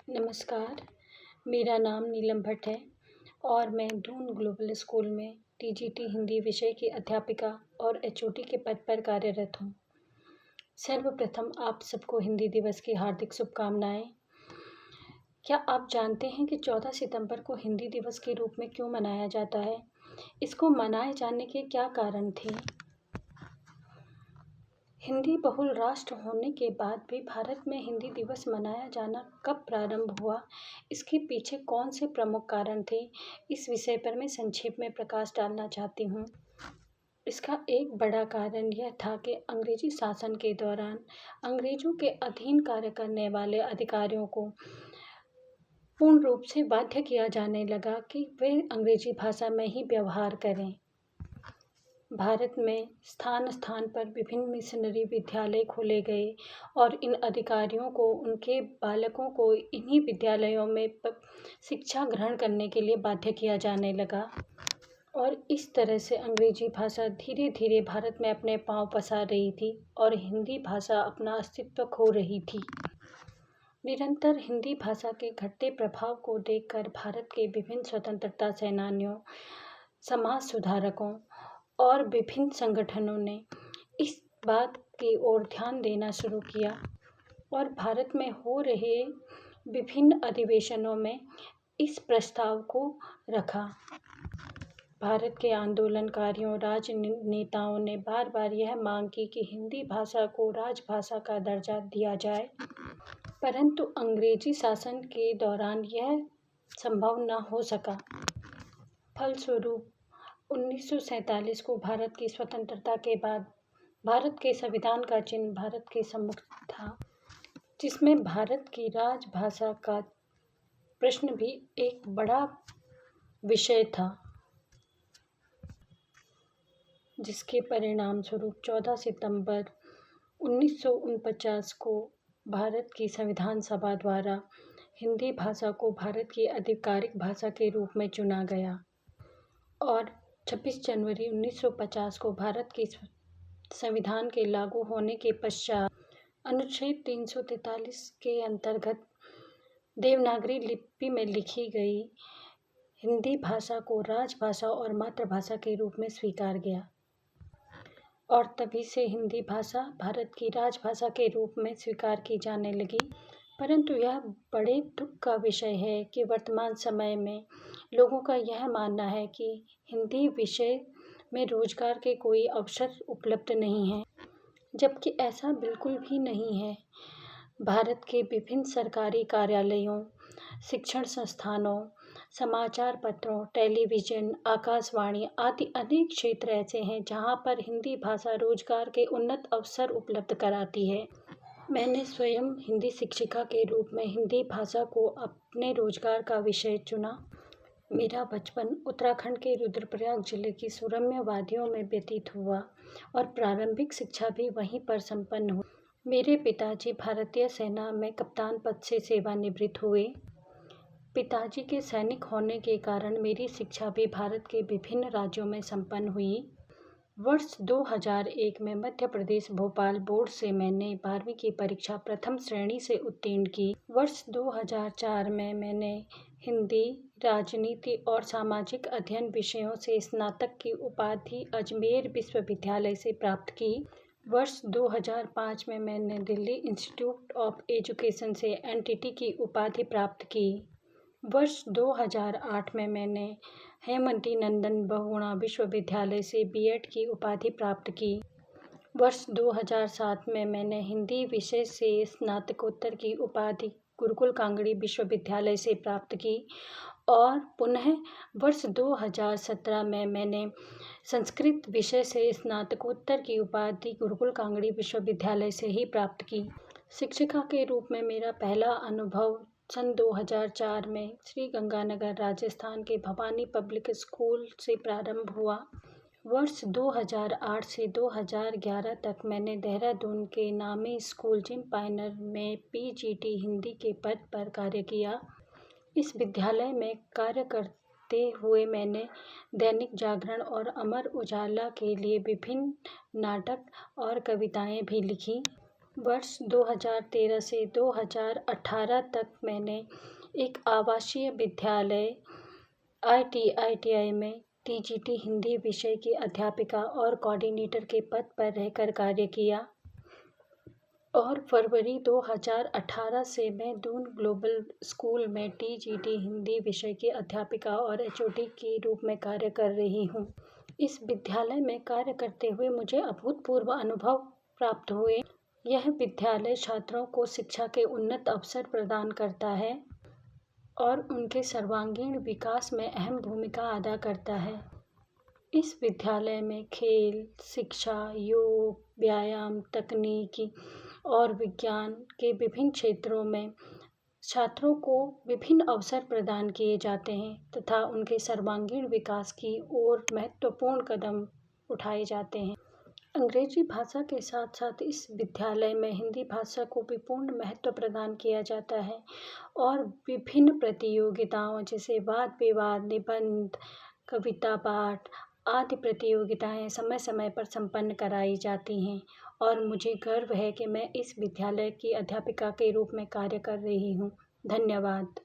नमस्कार, मेरा नाम नीलम भट्ट है और मैं दून ग्लोबल स्कूल में टीजीटी हिंदी विषय की अध्यापिका और एचओडी के पद पर कार्यरत हूँ। सर्वप्रथम आप सबको हिंदी दिवस की हार्दिक शुभकामनाएं। क्या आप जानते हैं कि 14 सितंबर को हिंदी दिवस के रूप में क्यों मनाया जाता है? इसको मनाए जाने के क्या कारण थे? हिंदी बहुल राष्ट्र होने के बाद भी भारत में हिंदी दिवस मनाया जाना कब प्रारंभ हुआ? इसके पीछे कौन से प्रमुख कारण थे? इस विषय पर मैं संक्षेप में प्रकाश डालना चाहती हूँ। इसका एक बड़ा कारण यह था कि अंग्रेजी शासन के दौरान अंग्रेजों के अधीन कार्य करने वाले अधिकारियों को पूर्ण रूप से बाध्य किया जाने लगा कि वे अंग्रेजी भाषा में ही व्यवहार करें। भारत में स्थान स्थान पर विभिन्न मिशनरी विद्यालय खोले गए और इन अधिकारियों को उनके बालकों को इन्हीं विद्यालयों में शिक्षा ग्रहण करने के लिए बाध्य किया जाने लगा और इस तरह से अंग्रेजी भाषा धीरे धीरे भारत में अपने पांव पसार रही थी और हिंदी भाषा अपना अस्तित्व खो रही थी। निरंतर हिंदी भाषा के घटते प्रभाव को देखकर भारत के विभिन्न स्वतंत्रता सेनानियों, समाज सुधारकों और विभिन्न संगठनों ने इस बात की ओर ध्यान देना शुरू किया और भारत में हो रहे विभिन्न अधिवेशनों में इस प्रस्ताव को रखा। भारत के आंदोलनकारियों, राजनेताओं ने बार बार यह मांग की कि हिंदी भाषा को राजभाषा का दर्जा दिया जाए, परंतु अंग्रेजी शासन के दौरान यह संभव न हो सका। फलस्वरूप 1947 को भारत की स्वतंत्रता के बाद भारत के संविधान का चिन्ह भारत के सम्मुख था, जिसमें भारत की राजभाषा का प्रश्न भी एक बड़ा विषय था, जिसके परिणाम स्वरूप 14 सितंबर 1949 को भारत की संविधान सभा द्वारा हिंदी भाषा को भारत की आधिकारिक भाषा के रूप में चुना गया और 26 जनवरी 1950 को भारत के संविधान के लागू होने के पश्चात अनुच्छेद 343 के अंतर्गत देवनागरी लिपि में लिखी गई हिंदी भाषा को राजभाषा और मातृभाषा के रूप में स्वीकार गया और तभी से हिंदी भाषा भारत की राजभाषा के रूप में स्वीकार की जाने लगी। परंतु यह बड़े दुख का विषय है कि वर्तमान समय में लोगों का यह मानना है कि हिंदी विषय में रोजगार के कोई अवसर उपलब्ध नहीं है, जबकि ऐसा बिल्कुल भी नहीं है। भारत के विभिन्न सरकारी कार्यालयों, शिक्षण संस्थानों, समाचार पत्रों, टेलीविज़न, आकाशवाणी आदि अनेक क्षेत्र ऐसे हैं जहां पर हिंदी भाषा रोजगार के उन्नत अवसर उपलब्ध कराती है। मैंने स्वयं हिंदी शिक्षिका के रूप में हिंदी भाषा को अपने रोजगार का विषय चुना। मेरा बचपन उत्तराखंड के रुद्रप्रयाग जिले की सुरम्य वादियों में व्यतीत हुआ और प्रारंभिक शिक्षा भी वहीं पर संपन्न हुई। मेरे पिताजी भारतीय सेना में कप्तान पद से सेवानिवृत्त हुए। पिताजी के सैनिक होने के कारण मेरी शिक्षा भी भारत के विभिन्न राज्यों में संपन्न हुई। वर्ष 2001 में मध्य प्रदेश भोपाल बोर्ड से मैंने 12वीं की परीक्षा प्रथम श्रेणी से उत्तीर्ण की। वर्ष 2004 में मैंने हिंदी, राजनीति और सामाजिक अध्ययन विषयों से स्नातक की उपाधि अजमेर विश्वविद्यालय से प्राप्त की। वर्ष 2005 में मैंने दिल्ली इंस्टीट्यूट ऑफ एजुकेशन से एनटीटी की उपाधि प्राप्त की। वर्ष 2008 में मैंने हेमंती नंदन बहुगुणा विश्वविद्यालय से बीएड की उपाधि प्राप्त की। वर्ष 2007 में मैंने हिंदी विषय से स्नातकोत्तर की उपाधि गुरुकुल कांगड़ी विश्वविद्यालय से प्राप्त की और पुनः वर्ष 2017 में मैंने संस्कृत विषय से स्नातकोत्तर की उपाधि गुरुकुल कांगड़ी विश्वविद्यालय से ही प्राप्त की। शिक्षिका के रूप में मेरा पहला अनुभव सन 2004 में श्री गंगानगर राजस्थान के भवानी पब्लिक स्कूल से प्रारंभ हुआ। वर्ष 2008 से 2011 तक मैंने देहरादून के नामी स्कूल जिम पाइनर में पीजीटी हिंदी के पद पर कार्य किया। इस विद्यालय में कार्य करते हुए मैंने दैनिक जागरण और अमर उजाला के लिए विभिन्न नाटक और कविताएं भी लिखी। वर्ष 2013 से 2018 तक मैंने एक आवासीय विद्यालय ITI में TGT हिंदी विषय की अध्यापिका और कोऑर्डिनेटर के पद पर रहकर कार्य किया और फरवरी 2018 से मैं दून ग्लोबल स्कूल में TGT हिंदी विषय की अध्यापिका और HOD के रूप में कार्य कर रही हूँ। इस विद्यालय में कार्य करते हुए मुझे अभूतपूर्व अनुभव प्राप्त हुए। यह विद्यालय छात्रों को शिक्षा के उन्नत अवसर प्रदान करता है और उनके सर्वांगीण विकास में अहम भूमिका अदा करता है। इस विद्यालय में खेल, शिक्षा, योग, व्यायाम, तकनीकी और विज्ञान के विभिन्न क्षेत्रों में छात्रों को विभिन्न अवसर प्रदान किए जाते हैं तथा उनके सर्वांगीण विकास की ओर महत्वपूर्ण कदम उठाए जाते हैं। अंग्रेजी भाषा के साथ साथ इस विद्यालय में हिंदी भाषा को भी पूर्ण महत्व प्रदान किया जाता है और विभिन्न प्रतियोगिताओं जैसे वाद विवाद, निबंध, कविता पाठ आदि प्रतियोगिताएं समय समय पर संपन्न कराई जाती हैं और मुझे गर्व है कि मैं इस विद्यालय की अध्यापिका के रूप में कार्य कर रही हूँ। धन्यवाद।